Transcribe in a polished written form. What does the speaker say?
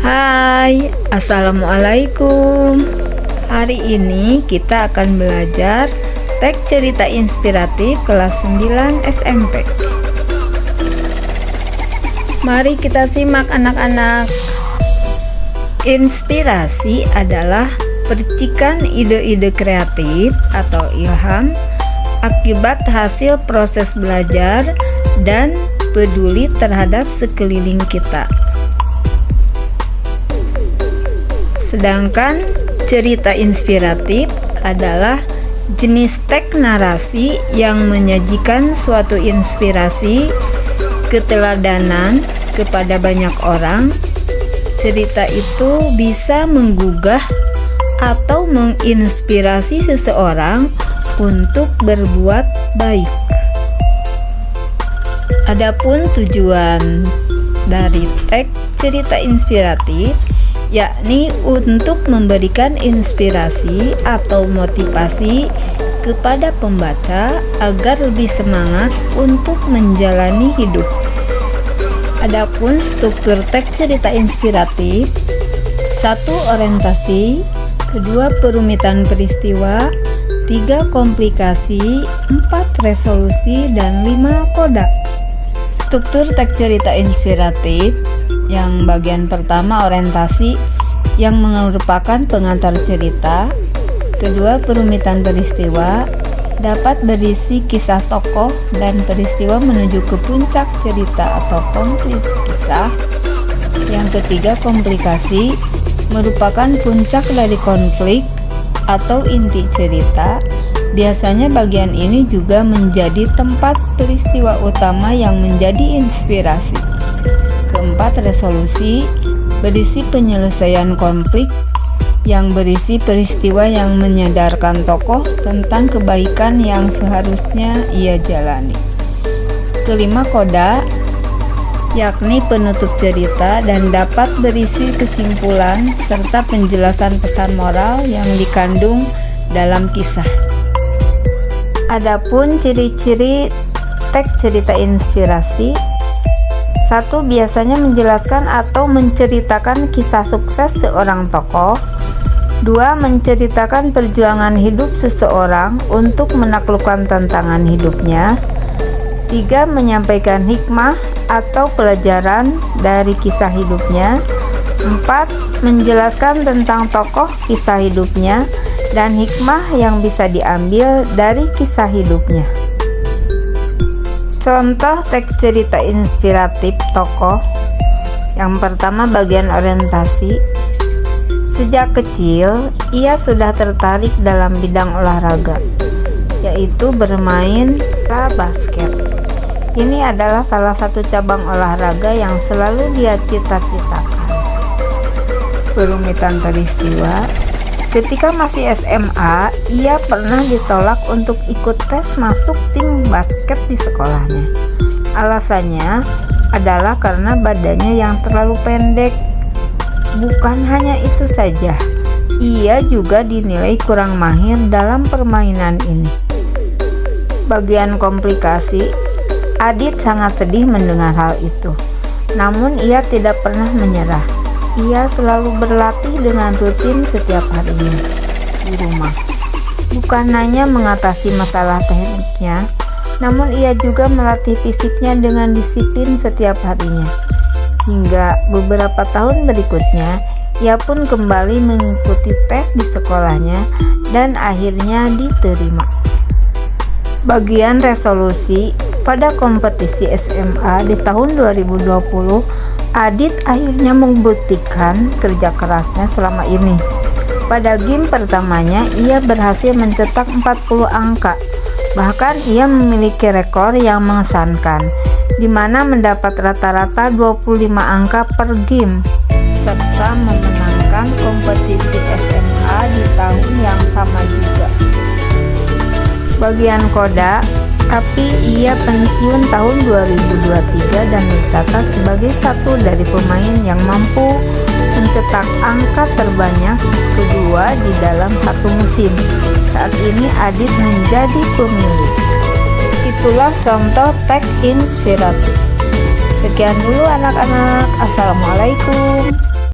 Hai, assalamualaikum. Hari ini kita akan belajar teks cerita inspiratif kelas 9 SMP. Mari kita simak anak-anak. Inspirasi adalah percikan ide-ide kreatif atau ilham akibat hasil proses belajar dan peduli terhadap sekeliling kita. Sedangkan cerita inspiratif adalah jenis teks narasi yang menyajikan suatu inspirasi keteladanan kepada banyak orang. Cerita itu bisa menggugah atau menginspirasi seseorang untuk berbuat baik. Adapun tujuan dari teks cerita inspiratif yakni untuk memberikan inspirasi atau motivasi kepada pembaca agar lebih semangat untuk menjalani hidup. Adapun struktur teks cerita inspiratif: 1. Orientasi, 2. Perumitan peristiwa, 3. Komplikasi, 4. Resolusi, dan 5. Koda. Struktur teks cerita inspiratif: yang bagian pertama orientasi yang merupakan pengantar cerita, kedua perumitan peristiwa dapat berisi kisah tokoh dan peristiwa menuju ke puncak cerita atau konflik kisah, yang ketiga komplikasi merupakan puncak dari konflik atau inti cerita. Biasanya bagian ini juga menjadi tempat peristiwa utama yang menjadi inspirasi. Keempat, resolusi berisi penyelesaian konflik yang berisi peristiwa yang menyadarkan tokoh tentang kebaikan yang seharusnya ia jalani. Kelima, koda yakni penutup cerita dan dapat berisi kesimpulan serta penjelasan pesan moral yang dikandung dalam kisah. Adapun ciri-ciri teks cerita inspirasi: 1. Biasanya menjelaskan atau menceritakan kisah sukses seorang tokoh. 2. Menceritakan perjuangan hidup seseorang untuk menaklukkan tantangan hidupnya. 3. Menyampaikan hikmah atau pelajaran dari kisah hidupnya. 4. Menjelaskan tentang tokoh kisah hidupnya dan hikmah yang bisa diambil dari kisah hidupnya. Contoh teks cerita inspiratif tokoh. Yang pertama, bagian orientasi. Sejak kecil, ia sudah tertarik dalam bidang olahraga, yaitu bermain basket. Ini adalah salah satu cabang olahraga yang selalu dia cita-citakan. Perumitan peristiwa: ketika masih SMA, ia pernah ditolak untuk ikut tes masuk tim basket di sekolahnya. Alasannya adalah karena badannya yang terlalu pendek. Bukan hanya itu saja, ia juga dinilai kurang mahir dalam permainan ini. Bagian komplikasi: Adit sangat sedih mendengar hal itu. Namun ia tidak pernah menyerah. Ia selalu berlatih dengan rutin setiap harinya di rumah. Bukan hanya mengatasi masalah tekniknya, namun ia juga melatih fisiknya dengan disiplin setiap harinya. Hingga beberapa tahun berikutnya, ia pun kembali mengikuti tes di sekolahnya dan akhirnya diterima. Bagian resolusi: pada kompetisi SMA di tahun 2020, Adit akhirnya membuktikan kerja kerasnya selama ini. Pada game pertamanya, ia berhasil mencetak 40 angka. Bahkan ia memiliki rekor yang mengesankan, di mana mendapat rata-rata 25 angka per game, serta memenangkan kompetisi SMA di tahun yang sama juga. Bagian koda: tapi ia pensiun tahun 2023 dan tercatat sebagai satu dari pemain yang mampu mencetak angka terbanyak kedua di dalam satu musim. Saat ini Adit menjadi pemilik. Itulah contoh teks inspiratif. Sekian dulu anak-anak. Assalamualaikum.